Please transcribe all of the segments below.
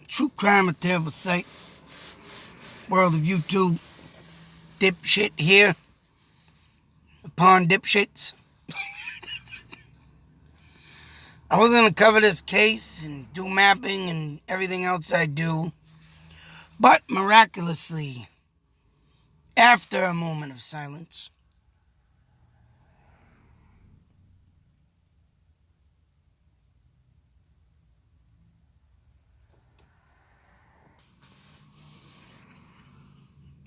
True crime, a terrible sight. World of YouTube. Dipshit here. Upon dipshits. I was going to cover this case and do mapping and everything else I do. But miraculously, after a moment of silence,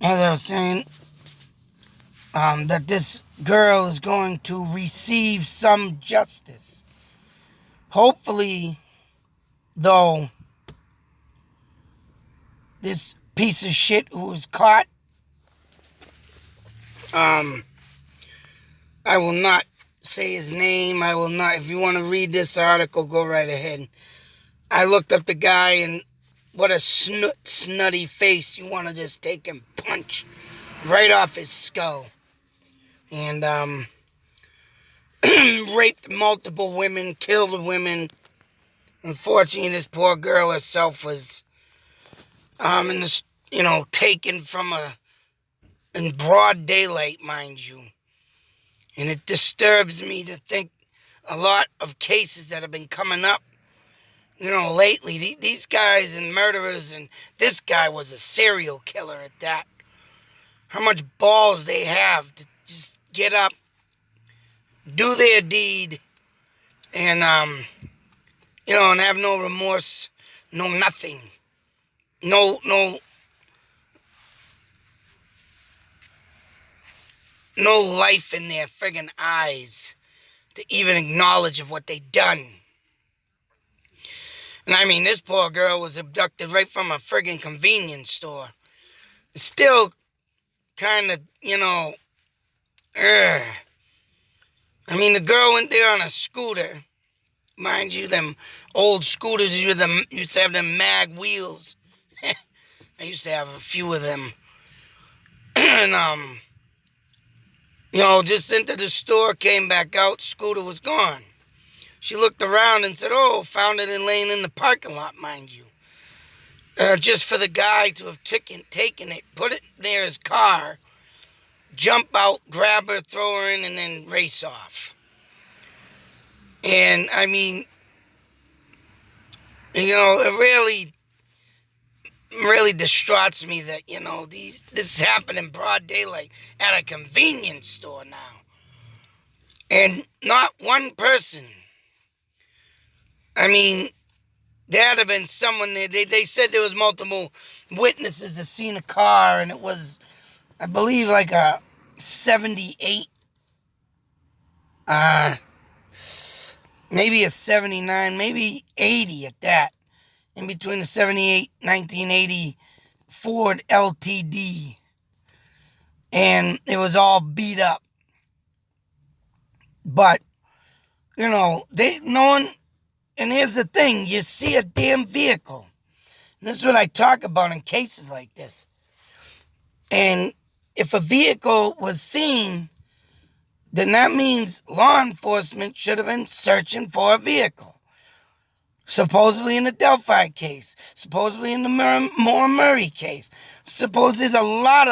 as I was saying, that this girl is going to receive some justice. Hopefully, though, this piece of shit who was caught, I will not say his name. I will not. If you want to read this article, go right ahead. I looked up the guy, and what a snutty face. You want to just take and punch right off his skull. And raped multiple women, killed women. Unfortunately, this poor girl herself was taken from in broad daylight, mind you. And it disturbs me to think a lot of cases that have been coming up, lately. These guys and murderers, and this guy was a serial killer at that. How much balls they have to just get up, do their deed, and, and have no remorse, no nothing. No life in their friggin' eyes to even acknowledge of what they done. And I mean, this poor girl was abducted right from a friggin' convenience store. It's still kind of, I mean, the girl went there on a scooter. Mind you, them old scooters used to have them mag wheels. I used to have a few of them. And, just into the store, came back out, scooter was gone. She looked around and said, oh, found it and laying in the parking lot, mind you. Just for the guy to have taken it, put it near his car, jump out, grab her, throw her in, and then race off. And, I mean, it really distraughts me that, this happened in broad daylight at a convenience store now. And not one person. I mean, there had to have been someone there. They said there was multiple witnesses that seen a car, and it was, I believe, like a 78, maybe a 79, maybe 80 at that. In between the 78, 1980 Ford LTD. And it was all beat up. But, no one, and here's the thing, you see a damn vehicle. And this is what I talk about in cases like this. And if a vehicle was seen, then that means law enforcement should have been searching for a vehicle. Supposedly in the Delphi case, supposedly in the Moore Murray case. Suppose there's a lot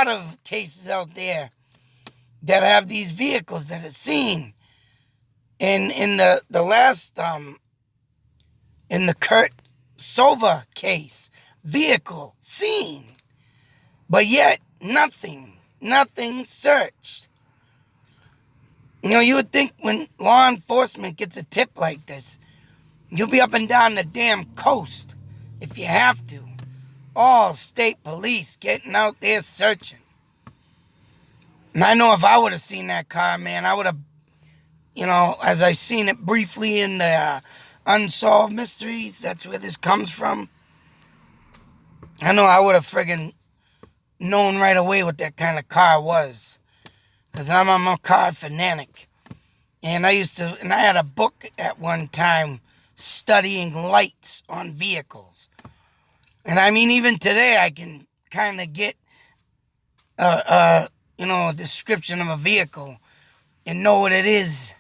of cases out there that have these vehicles that are seen. And in the last, in the Kurt Sova case, vehicle seen. But yet, nothing searched. You would think when law enforcement gets a tip like this, you'll be up and down the damn coast if you have to. All state police getting out there searching. And I know if I would have seen that car, man, I would have, as I seen it briefly in the Unsolved Mysteries, that's where this comes from. I know I would have friggin' known right away what that kind of car was. Because I'm a car fanatic. And I had a book at one time studying lights on vehicles. And I mean, even today I can kind of get a description of a vehicle and know what it is,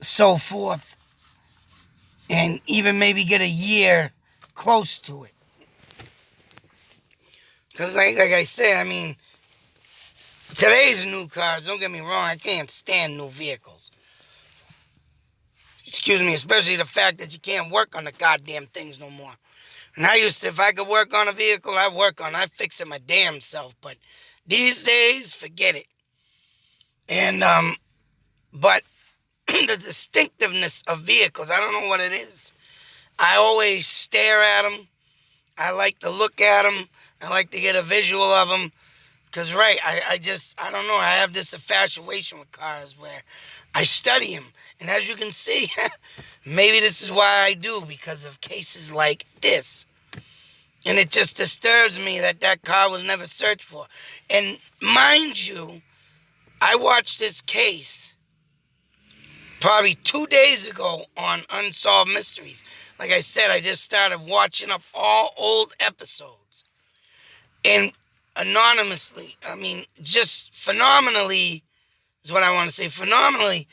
so forth. and even maybe get a year close to it. Because like I said, I mean, today's new cars, don't get me wrong, I can't stand new vehicles. Excuse me, especially the fact that you can't work on the goddamn things no more. And I used to, if I could work on a vehicle, I'd work on it. I'd fix it my damn self. But these days, forget it. And, but the distinctiveness of vehicles, I don't know what it is. I always stare at them. I like to look at them. I like to get a visual of them. Because, right, I don't know, I have this infatuation with cars where I study them. And as you can see, maybe this is why I do, because of cases like this. And it just disturbs me that that car was never searched for. And mind you, I watched this case probably 2 days ago on Unsolved Mysteries. Like I said, I just started watching up all old episodes. And anonymously, I mean, just phenomenally is what I want to say. Phenomenally,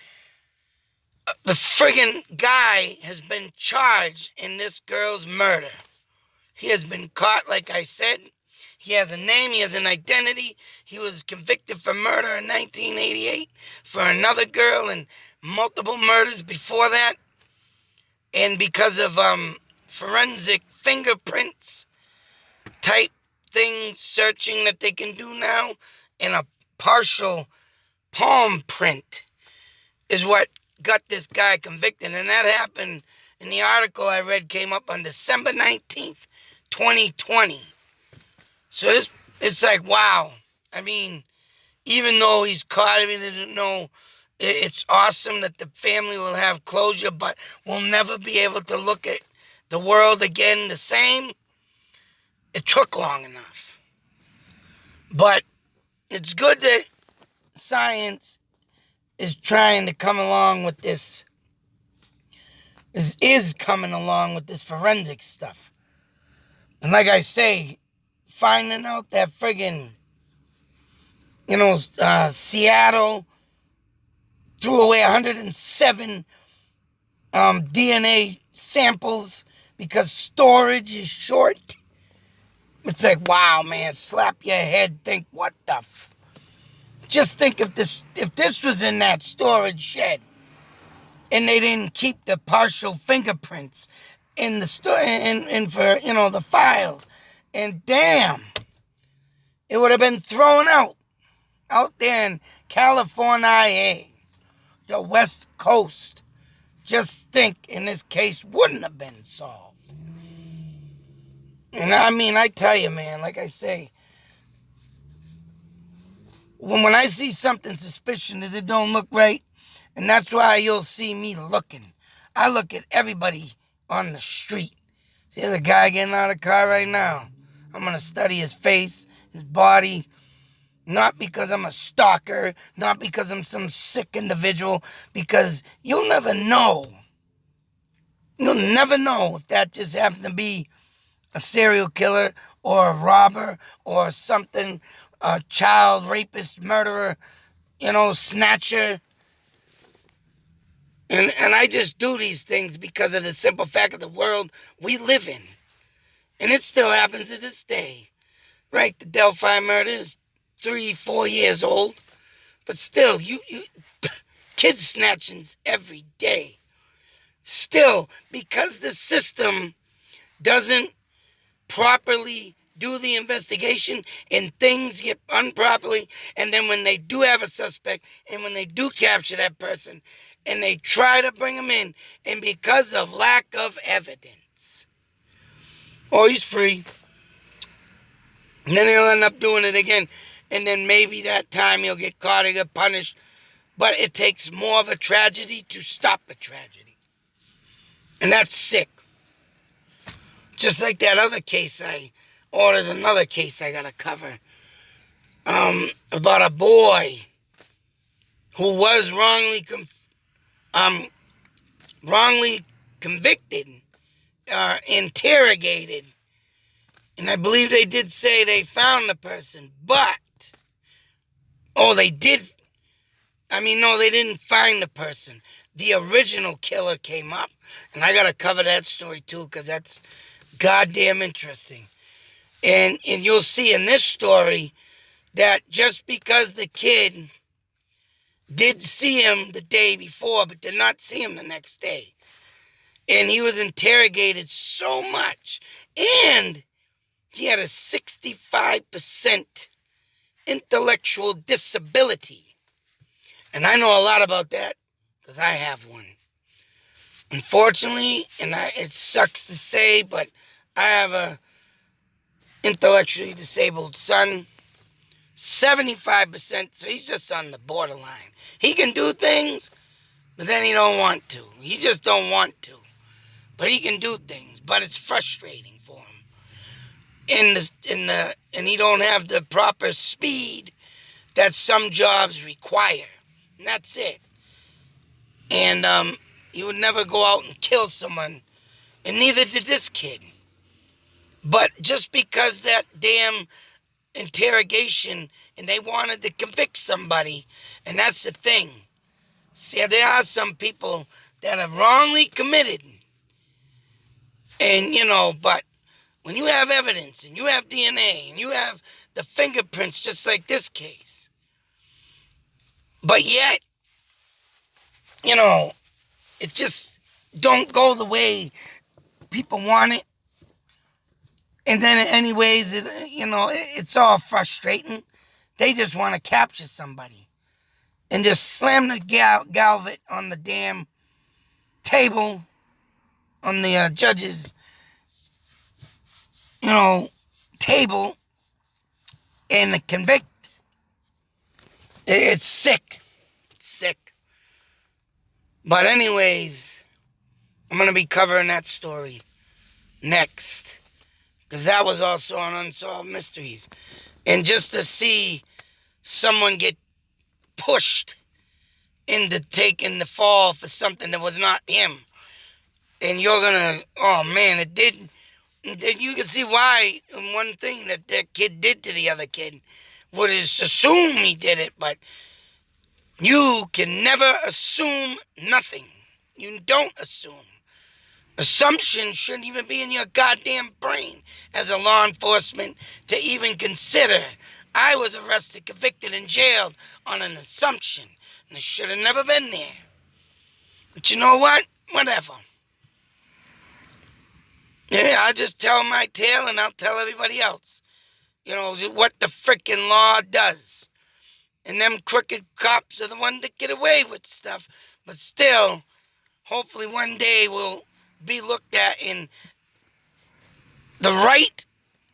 the friggin' guy has been charged in this girl's murder. He has been caught, like I said. He has a name, he has an identity. He was convicted for murder in 1988 for another girl and multiple murders before that. And because of forensic fingerprints type things searching that they can do now, and a partial palm print is what got this guy convicted. And that happened, in the article I read, came up on December 19th, 2020. So it's like, wow. I mean, even though he's caught, I mean, they didn't know, it's awesome that the family will have closure, but we'll never be able to look at the world again the same. It took long enough. But it's good that science is trying to come along with this, is coming along with this forensic stuff. And like I say, finding out that friggin', Seattle threw away 107 DNA samples because storage is short. It's like, wow, man, slap your head, think, what the just think if this was in that storage shed and they didn't keep the partial fingerprints in the and for, the files, and damn, it would have been thrown out there in California, the West Coast. Just think, in this case, wouldn't have been solved. And I mean, I tell you, man, like I say, when I see something suspicious that it don't look right, and that's why you'll see me looking. I look at everybody on the street. See, there's a guy getting out of the car right now. I'm going to study his face, his body, not because I'm a stalker, not because I'm some sick individual, because you'll never know. You'll never know if that just happens to be a serial killer or a robber or something, a child rapist, murderer, snatcher. And I just do these things because of the simple fact of the world we live in. And it still happens to this day. Right, the Delphi murder is 3-4 years old. But still, you kids snatchings every day. Still, because the system doesn't properly do the investigation and things get improperly, and then when they do have a suspect and when they do capture that person and they try to bring him in, and because of lack of evidence, oh, he's free. And then he'll end up doing it again, and then maybe that time he'll get caught and get punished. But it takes more of a tragedy to stop a tragedy. And that's sick. Just like that other case there's another case I gotta cover. About a boy who was wrongly convicted, interrogated. And I believe they did say they found the person, but, they didn't find the person. the original killer came up. And I got to cover that story too, because that's goddamn interesting. And you'll see in this story that just because the kid did see him the day before, but did not see him the next day, and he was interrogated so much, and he had a 65% intellectual disability. And I know a lot about that because I have one. Unfortunately, and it sucks to say, but I have a intellectually disabled son. 75%, so he's just on the borderline. He can do things, but then he don't want to. He just don't want to. But he can do things, but it's frustrating for him. And he don't have the proper speed that some jobs require. And that's it. And he would never go out and kill someone. And neither did this kid. But just because that damn interrogation and they wanted to convict somebody, and that's the thing. See, there are some people that are wrongly committed. And, but when you have evidence and you have DNA and you have the fingerprints just like this case, but yet, it just don't go the way people want it. And then anyways, it's all frustrating. They just want to capture somebody and just slam the galvet on the damn table on the judge's, table and convict. It's sick. It's sick. But anyways, I'm going to be covering that story next, because that was also on Unsolved Mysteries. And just to see someone get pushed into taking the fall for something that was not him. And you're going to, oh man, it did. You can see why. And one thing that kid did to the other kid would assume he did it, but you can never assume nothing. You don't assume. Assumption shouldn't even be in your goddamn brain as a law enforcement to even consider. I was arrested, convicted, and jailed on an assumption, and it should have never been there. But you know what? Whatever. Yeah, I'll just tell my tale, and I'll tell everybody else, what the frickin' law does. And them crooked cops are the ones that get away with stuff. But still, hopefully one day we'll be looked at in the right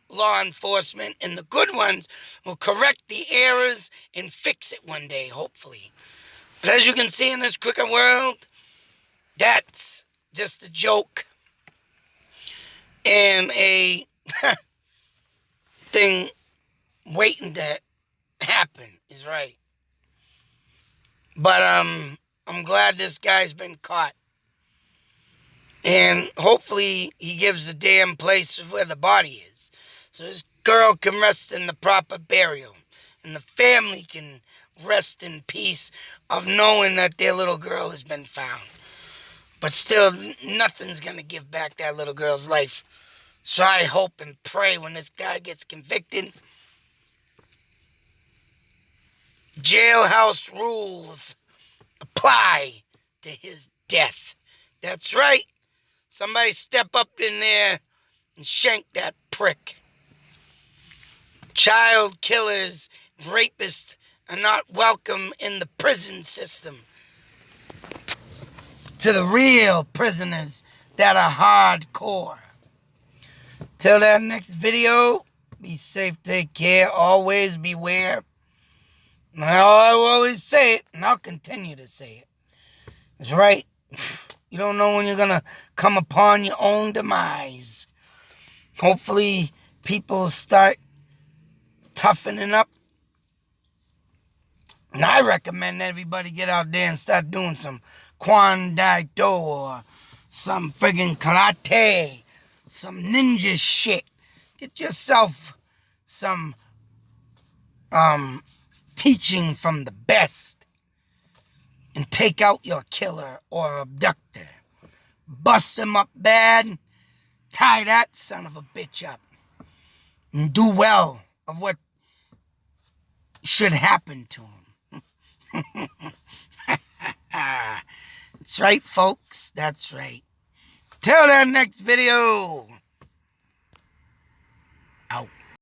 law enforcement, and the good ones will correct the errors and fix it one day, hopefully. But as you can see in this crooked world, that's just a joke and a thing waiting to happen, is right. But I'm glad this guy's been caught. And hopefully he gives the damn place where the body is, so this girl can rest in the proper burial, and the family can rest in peace of knowing that their little girl has been found. But still, nothing's going to give back that little girl's life. So I hope and pray when this guy gets convicted, jailhouse rules apply to his death. That's right. Somebody step up in there and shank that prick. Child killers, rapists are not welcome in the prison system. To the real prisoners that are hardcore. Till that next video, be safe, take care, always beware. I always say it, and I'll continue to say it. That's right. You don't know when you're going to come upon your own demise. Hopefully, people start toughening up. And I recommend everybody get out there and start doing some Kwan Dai Do or some friggin' karate, some ninja shit. Get yourself some teaching from the best. and take out your killer or abductor. Bust him up bad, tie that son of a bitch up, and do well of what should happen to him. That's right, folks. That's right. Till the next video. Out.